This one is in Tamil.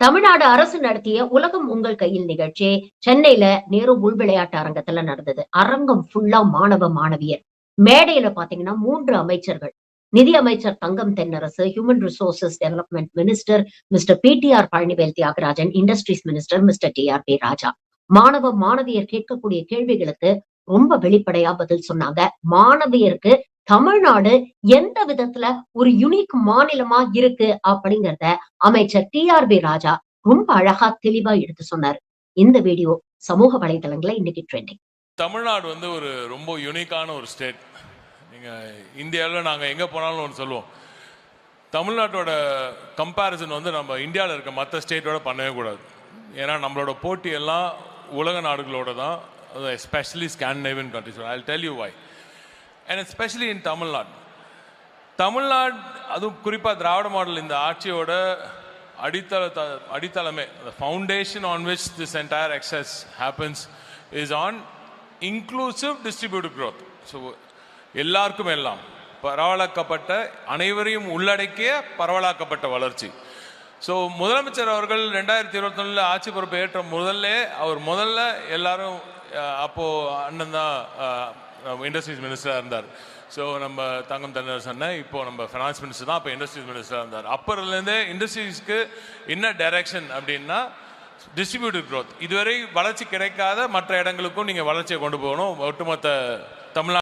தமிழ்நாடு அரசு நடத்திய உலகம் உங்கள் கையில் நிகழ்ச்சி சென்னையில நேரு உள் விளையாட்டு அரங்கத்துல நடந்தது. அரங்கம் ஃபுல்லா மாணவ மாணவியர். மேடையில பாத்தீங்கன்னா 3 அமைச்சர்கள். நிதி அமைச்சர் Thangam Thennarasu, human resources development minister mister PTR Palanivel Thiagarajan, industries minister mister TRB Raja. மாணவ மாணவியர் கேட்கக்கூடிய கேள்விகளுக்கு ரொம்ப வெளிப்படையா பதில் சொன்னாங்க. மாணவியருக்கு தமிழ்நாடு எந்த விதத்துல ஒரு யுனிக் மாநிலமா இருக்கு அப்படிங்கறத அமைச்சர் டிஆர்பி ராஜா ரொம்ப அழகா தெளிவா எடுத்து சொன்னார். இந்த வீடியோ சமூக வலைதளங்கள்ல இன்னைக்கு ட்ரெண்டிங். தமிழ்நாடு வந்து ஒரு ரொம்ப யூனிக்கான ஒரு ஸ்டேட். நீங்க இந்தியாவில் நாங்கள் எங்கே போனாலும் ஒன்று சொல்லுவோம், தமிழ்நாட்டோட கம்பேரிசன் வந்து நம்ம இந்தியாவில் இருக்க மற்ற ஸ்டேட்டோட பண்ணவே கூடாது. ஏன்னா நம்மளோட போட்டி எல்லாம் உலக நாடுகளோட தான், especially Scandinavian countries. I will tell you why. And especially in Tamil Nadu, அதுவும் குறிப்பாக திராவிட மாடல் இந்த ஆட்சியோட அடித்தளமே, the foundation on which this entire excess happens is on inclusive distributed growth. So எல்லாருக்கும் எல்லாம் பரவலாக்கப்பட்ட, அனைவரையும் உள்ளடக்கிய பரவலாக்கப்பட்ட வளர்ச்சி. ஸோ முதலமைச்சர் அவர்கள் 2021 ஆட்சி பொறுப்பை ஏற்ற முதல்ல எல்லாரும் அப்போ அண்ணன் தான் இண்டஸ்ட்ரீஸ் மினிஸ்டராக இருந்தார். ஸோ நம்ம தங்கம் தென்னரசு அண்ணன் இப்போ நம்ம ஃபினான்ஸ் மினிஸ்டர் தான், அப்போ இண்டஸ்ட்ரீஸ் மினிஸ்டராக இருந்தார். அப்போலேருந்தே இண்டஸ்ட்ரீஸ்க்கு என்ன டைரக்ஷன் அப்படின்னா டிஸ்ட்ரிபியூட்டட் க்ரோத். இதுவரை வளர்ச்சி கிடைக்காத மற்ற இடங்களுக்கும் நீங்கள் வளர்ச்சியை கொண்டு போகணும். ஒட்டுமொத்த தமிழ்நாடு